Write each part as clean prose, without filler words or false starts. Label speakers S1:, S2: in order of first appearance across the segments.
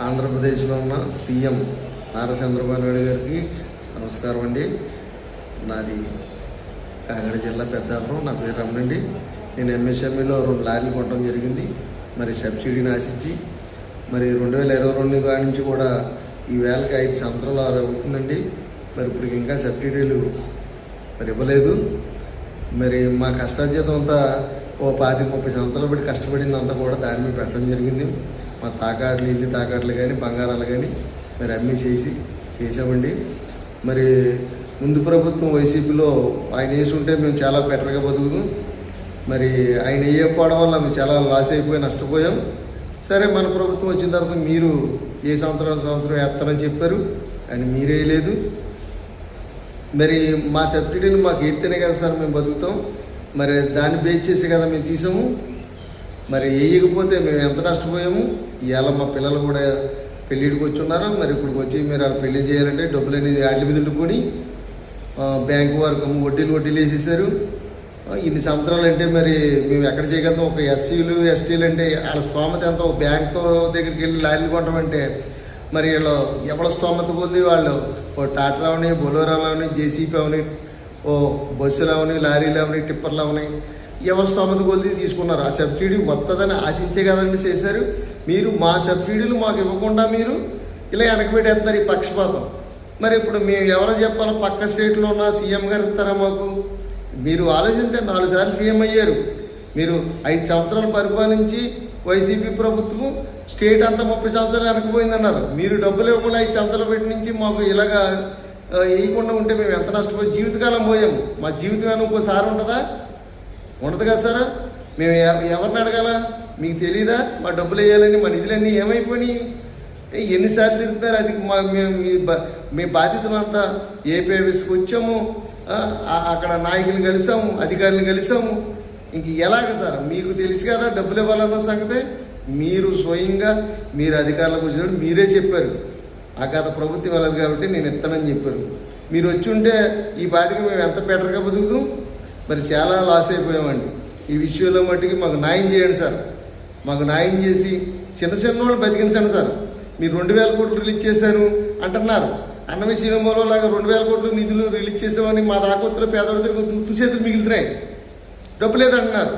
S1: ఆంధ్రప్రదేశ్లో ఉన్న సీఎం నారా చంద్రబాబు నాయుడు గారికి నమస్కారం అండి. నాది కాకినాడ జిల్లా పెద్దాపురం. నా పేరు రమణండి. నేను ఎంఎస్ఎంఈలో 2 లారీలు కొనడం జరిగింది. మరి సబ్సిడీని ఆశించి మరి 2022 కాడి నుంచి కూడా ఈ వేళకి 5 సంవత్సరాలు అవుతుందండి. మరి ఇప్పుడు ఇంకా సబ్సిడీలు మరి ఇవ్వలేదు. మరి మా కష్టార్జితం అంతా 25-30 సంవత్సరాలు బట్టి కష్టపడింది అంతా కూడా దాని మీద పెట్టడం జరిగింది. మా తాకాట్లు, ఇల్లు తాకాట్లు కానీ బంగారాలు కానీ మరి అన్నీ చేసామండి. మరి ముందు ప్రభుత్వం వైసీపీలో ఆయన వేసి ఉంటే మేము చాలా బెటర్గా బతుకుతాం. మరి ఆయన వేయకపోవడం వల్ల మేము చాలా లాస్ అయిపోయి నష్టపోయాం. సరే, మన ప్రభుత్వం వచ్చిన తర్వాత మీరు ఏ సంవత్సరం వేస్తారని చెప్పారు, అని మీరే వేయలేదు. మరి మా సబ్సిడీలు మాకు ఎత్తేనే కదా సార్ మేము బతుకుతాం. మరి దాన్ని బేస్ చేసే కదా మేము తీసాము. మరి వేయకపోతే మేము ఎంత నష్టపోయాము. ఇవాళ మా పిల్లలు కూడా పెళ్ళిడికి వచ్చి ఉన్నారు. మరి ఇప్పుడు వచ్చి మీరు వాళ్ళు పెళ్లి చేయాలంటే డబ్బులు అనేది ఆళ్ళ మీద ఉండుకొని బ్యాంకు వరకు వడ్డీలు వేసేసారు. ఇన్ని సంవత్సరాలు అంటే మరి మేము ఎక్కడ చేయగలుగుతాం. ఒక ఎస్సీలు ఎస్టీలు అంటే వాళ్ళ స్తోమత ఎంత. ఒక బ్యాంకు దగ్గరికి వెళ్ళి లారీలు కొంటామంటే మరి వీళ్ళు ఎవరి స్తోమత కొద్ది వాళ్ళు ఓ టాటా అవని, బొలోరాలు అవని, జేసీపీ అవని, ఓ బస్సులు అవని, లారీలు అవని, టిప్పర్లు అవని ఎవరి స్తోమత కొద్ది తీసుకున్నారు. ఆ సబ్సిడీ వస్తుందని ఆశించే కదండి చేశారు. మీరు మా సబ్సిడీలు మాకు ఇవ్వకుండా మీరు ఇలా వెనకబెట్టేస్తారు. ఈ పక్షపాతం. మరి ఇప్పుడు మేము ఎవరో చెప్పాలో, పక్క స్టేట్లో ఉన్న సీఎం గారు ఇస్తారా మాకు? మీరు ఆలోచించండి. 4 సార్లు సీఎం అయ్యారు. మీరు 5 సంవత్సరాలు పరిపాలించి వైసీపీ ప్రభుత్వం స్టేట్ అంతా 30 సంవత్సరాలు వెనకపోయిందన్నారు. మీరు డబ్బులు ఇవ్వకుండా 5 సంవత్సరాలు పెట్టి నుంచి మాకు ఇలాగా వేయకుండా ఉంటే మేము ఎంత నష్టపోయి జీవితకాలం పోయాము. మా జీవితం ఏమైనా ఇంకోసారి ఉంటుందా? ఉండదు కదా సార్. మేము ఎవరిని అడగాల? మీకు తెలీదా? మా డబ్బులు వేయాలని మా నిధులన్నీ ఏమైపోయినాయి? ఎన్నిసార్లు తిరుగుతున్నారు? అది మీ బాధ్యతలంతా ఏపీఎస్కి వచ్చాము, అక్కడ నాయకులను కలిసాము, అధికారులను కలిసాము. ఇంక ఎలాగ సార్? మీకు తెలుసు కదా డబ్బులు ఇవ్వాలన్న సంగతే. మీరు స్వయంగా మీరు అధికారులకు వచ్చినప్పుడు మీరే చెప్పారు, ఆ గత ప్రభుత్వం వెళ్ళదు కాబట్టి నేను ఇస్తానని చెప్పారు. మీరు వచ్చి ఉంటే ఈ పాటికి మేము ఎంత బెటర్గా బతుకుతాం. మరి చాలా లాస్ అయిపోయామండి. ఈ విషయంలో మట్టుకి మాకు న్యాయం చేయండి సార్. మాకు న్యాయం చేసి చిన్న వాళ్ళు బతికించండి సార్. మీరు 2000 కోట్లు రిలీజ్ చేశాను అంటున్నారు. అన్నవి సినిమాలో లాగా 2000 కోట్లు నిధులు రిలీజ్ చేసామని మా దాకొత్తులు పేదవాడి దగ్గర గుర్తు చేతులు మిగులుతున్నాయి, డబ్బు లేదంటున్నారు.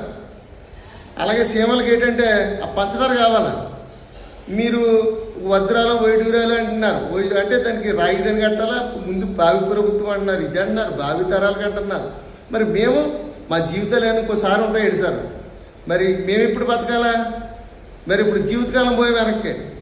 S1: అలాగే సీమలకి ఏంటంటే ఆ పంచదార కావాలా? మీరు వజ్రాలు వైడూరాలు అంటున్నారు. అంటే దానికి రాయిదని కట్టాలా? ముందు భావి ప్రభుత్వం అంటున్నారు, ఇది అంటున్నారు, భావి తరాలకు అంటున్నారు. మరి మేము మా జీవితాలు ఇంకోసారి ఉంటాయి సార్. మరి మేము ఇప్పుడు బతకాలా? మరి ఇప్పుడు జీవితకాలం పోయి వెనక్కి